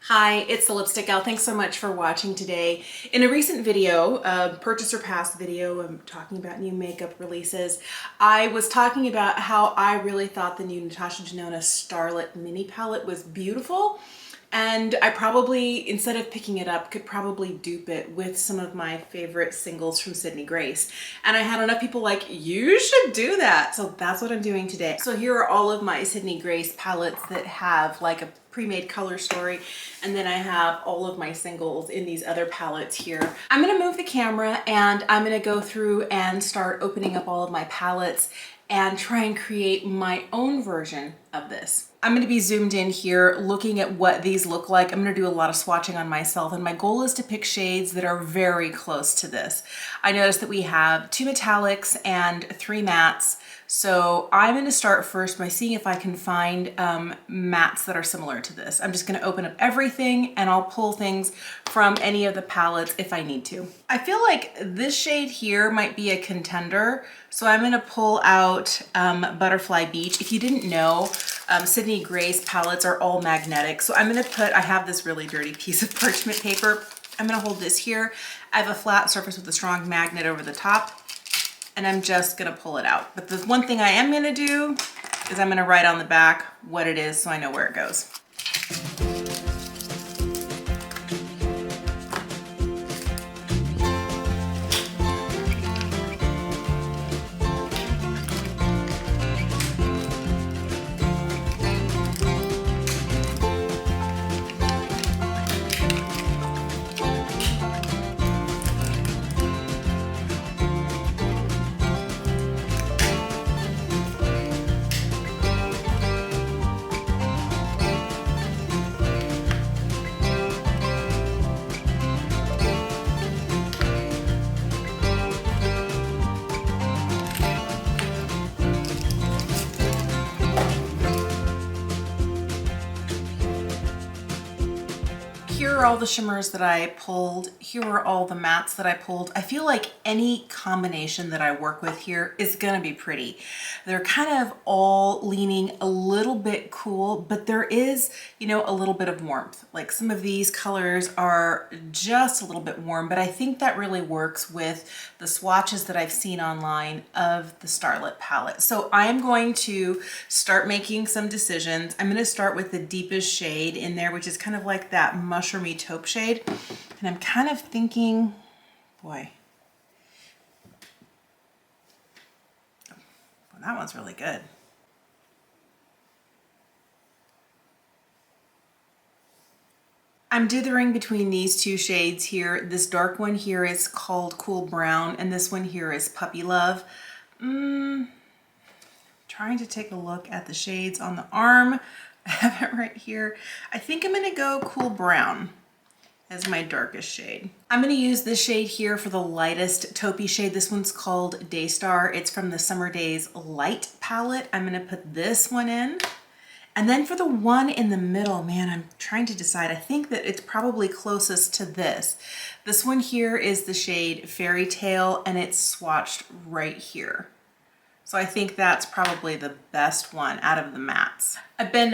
Hi, it's the Lipstick Gal. Thanks so much for watching today. In a recent video, a purchase or past video, I'm talking about new makeup releases. I was talking about how I really thought the new Natasha Denona Starlette mini palette was beautiful. And I probably, instead of picking it up, could probably dupe it with some of my favorite singles from Sydney Grace. And I had enough people like, you should do that. So that's what I'm doing today. So here are all of my Sydney Grace palettes that have like a pre-made color story. And then I have all of my singles in these other palettes here. I'm gonna move the camera and I'm gonna go through and start opening up all of my palettes and try and create my own version of this. I'm going to be zoomed in here looking at what these look like. I'm going to do a lot of swatching on myself, and my goal is to pick shades that are very close to this. I noticed that we have 2 metallics and 3 mattes. So I'm going to start first by seeing if I can find mattes that are similar to this. I'm just going to open up everything and I'll pull things from any of the palettes if I need to. I feel like this shade here might be a contender. So I'm going to pull out Butterfly Beach. If you didn't know, Sydney Grace palettes are all magnetic. So I'm going to I have this really dirty piece of parchment paper. I'm going to hold this here. I have a flat surface with a strong magnet over the top. And I'm just gonna pull it out. But the one thing I am gonna do is I'm gonna write on the back what it is so I know where it goes. Here are all the shimmers that I pulled. Here are all the mattes that I pulled. I feel like any combination that I work with here is gonna be pretty. They're kind of all leaning a little bit cool, but there is, you know, a little bit of warmth. Like some of these colors are just a little bit warm, but I think that really works with the swatches that I've seen online of the Starlette palette. So I'm going to start making some decisions. I'm gonna start with the deepest shade in there, which is kind of like that mushroomy taupe shade. And I'm kind of thinking, boy, well, that one's really good. I'm dithering between these 2 shades here. This dark one here is called Cool Brown, and this one here is Puppy Love. Trying to take a look at the shades on the arm. I have it right here. I think I'm gonna go Cool Brown as my darkest shade. I'm gonna use this shade here for the lightest taupey shade. This one's called Daystar. It's from the Summer Days Light palette. I'm gonna put this one in. And then for the one in the middle, man, I'm trying to decide. I think that it's probably closest to this. This one here is the shade Fairytale, and it's swatched right here. So I think that's probably the best one out of the mattes. I've been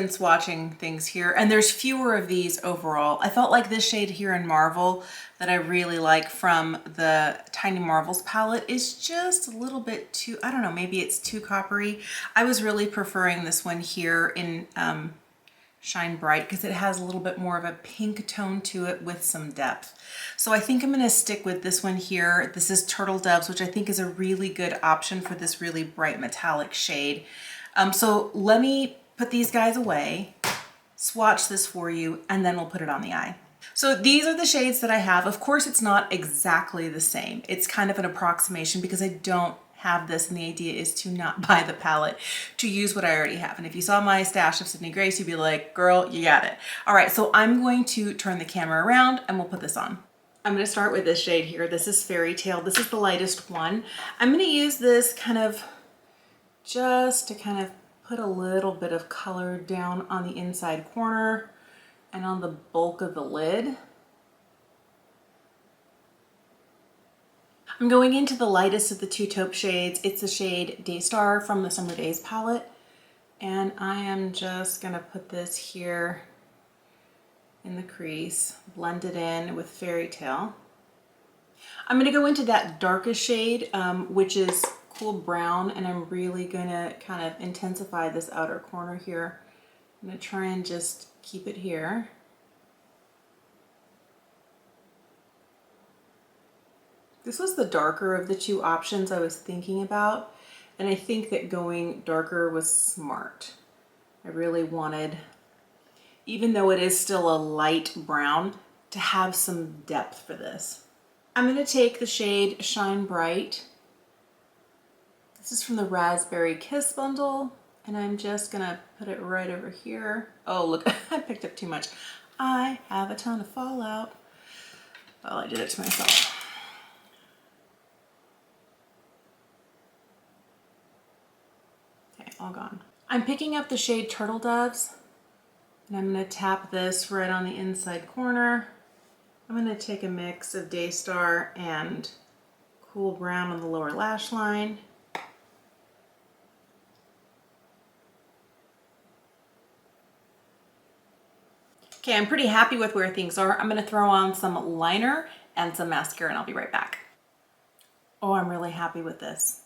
swatching things here, and there's fewer of these overall. I felt like this shade here in Marvel that I really like from the Tiny Marvels palette is just a little bit too, I don't know, maybe it's too coppery. I was really preferring this one here in Shine Bright because it has a little bit more of a pink tone to it with some depth. So I think I'm gonna stick with this one here. This is Turtledoves, which I think is a really good option for this really bright metallic shade. So let me put these guys away, swatch this for you, and then we'll put it on the eye. So these are the shades that I have. Of course, it's not exactly the same. It's kind of an approximation because I don't have this, and the idea is to not buy the palette, to use what I already have. And if you saw my stash of Sydney Grace, you'd be like, girl, you got it. All right, so I'm going to turn the camera around and we'll put this on. I'm gonna start with this shade here. This is Fairytale. This is the lightest one. I'm gonna use this kind of just to kind of put a little bit of color down on the inside corner and on the bulk of the lid. I'm going into the lightest of the 2 taupe shades. It's the shade Daystar from the Summer Days palette. And I am just gonna put this here in the crease, blend it in with Fairytale. I'm going to go into that darkest shade, which is Cool Brown, and I'm really going to kind of intensify this outer corner here. I'm going to try and just keep it here. This was the darker of the two options I was thinking about, and I think that going darker was smart. I really wanted, even though it is still a light brown, to have some depth for this. I'm going to take the shade Shine Bright. This is from the Raspberry Kiss bundle, and I'm just going to put it right over here. Oh, look, I picked up too much. I have a ton of fallout. Well, I did it to myself. Okay, all gone. I'm picking up the shade Turtledoves, and I'm going to tap this right on the inside corner. I'm going to take a mix of Daystar and Cool Brown on the lower lash line. Okay, I'm pretty happy with where things are. I'm going to throw on some liner and some mascara, and I'll be right back. Oh, I'm really happy with this.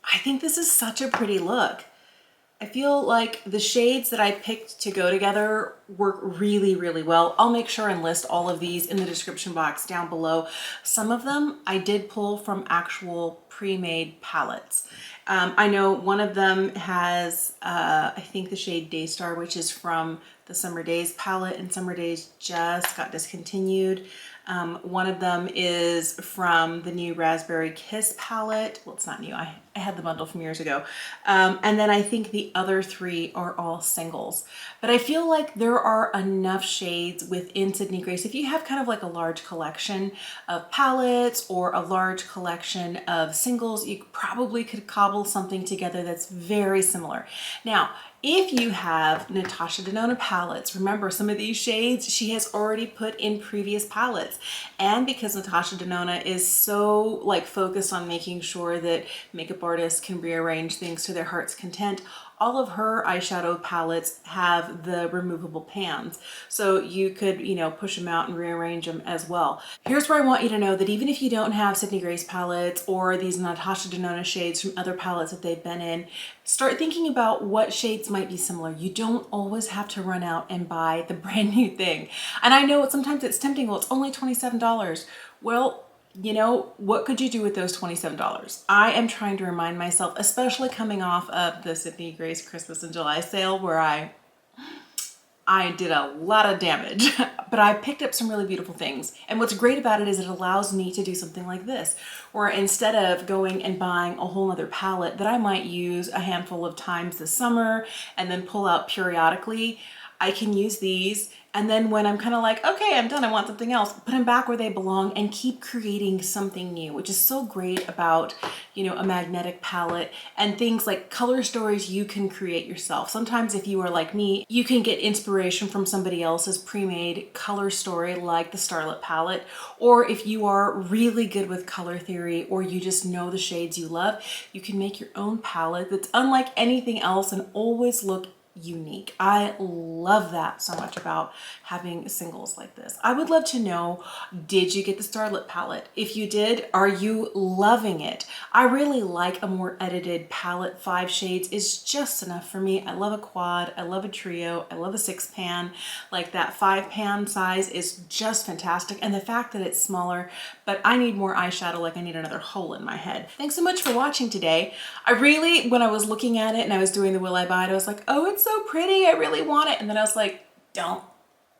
I think this is such a pretty look. I feel like the shades that I picked to go together work really, really well. I'll make sure and list all of these in the description box down below. Some of them I did pull from actual pre-made palettes. I know one of them has, I think the shade Daystar, which is from the Summer Days palette, and Summer Days just got discontinued. One of them is from the new Raspberry Kiss palette. Well, it's not new. I had the bundle from years ago. And then I think the other three are all singles. But I feel like there are enough shades within Sydney Grace. If you have kind of like a large collection of palettes or a large collection of singles, you probably could cobble something together that's very similar. Now, if you have Natasha Denona palettes, remember some of these shades she has already put in previous palettes. And because Natasha Denona is so like focused on making sure that makeup artists can rearrange things to their heart's content, all of her eyeshadow palettes have the removable pans. So you could, you know, push them out and rearrange them as well. Here's where I want you to know that even if you don't have Sydney Grace palettes or these Natasha Denona shades from other palettes that they've been in, start thinking about what shades might be similar. You don't always have to run out and buy the brand new thing. And I know sometimes it's tempting, well, it's only $27. Well, you know, what could you do with those $27? I am trying to remind myself, especially coming off of the Sydney Grace Christmas in July sale where I did a lot of damage, but I picked up some really beautiful things. And what's great about it is it allows me to do something like this, where instead of going and buying a whole other palette that I might use a handful of times this summer and then pull out periodically, I can use these, and then when I'm kind of like, okay, I'm done, I want something else, put them back where they belong and keep creating something new, which is so great about, you know, a magnetic palette and things like color stories you can create yourself. Sometimes if you are like me, you can get inspiration from somebody else's pre-made color story like the Starlette palette, or if you are really good with color theory or you just know the shades you love, you can make your own palette that's unlike anything else and always look unique. I love that so much about having singles like this. I would love to know, did you get the Starlette palette? If you did, are you loving it? I really like a more edited palette. 5 shades is just enough for me. I love a quad, I love a trio, I love a 6 pan. Like that 5 pan size is just fantastic. And the fact that it's smaller, but I need more eyeshadow, like I need another hole in my head. Thanks so much for watching today. I really, when I was looking at it and I was doing the will I buy it, I was like, oh, it's so pretty, I really want it. And then I was like, don't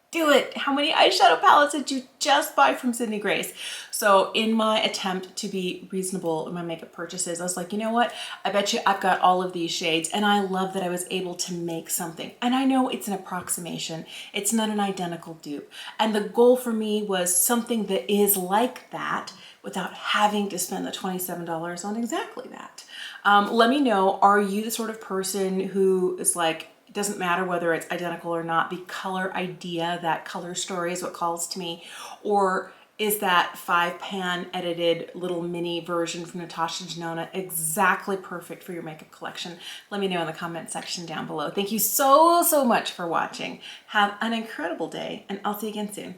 do it. How many eyeshadow palettes did you just buy from Sydney Grace? So in my attempt to be reasonable in my makeup purchases, I was like, you know what? I bet you I've got all of these shades, and I love that I was able to make something. And I know it's an approximation. It's not an identical dupe. And the goal for me was something that is like that without having to spend the $27 on exactly that. Let me know, are you the sort of person who is like, it doesn't matter whether it's identical or not, the color idea, that color story is what calls to me? Or is that 5-pan edited little mini version from Natasha and Denona. Exactly perfect for your makeup collection. Let me know in the comment section down below. Thank you so much for watching. Have an incredible day, and I'll see you again soon.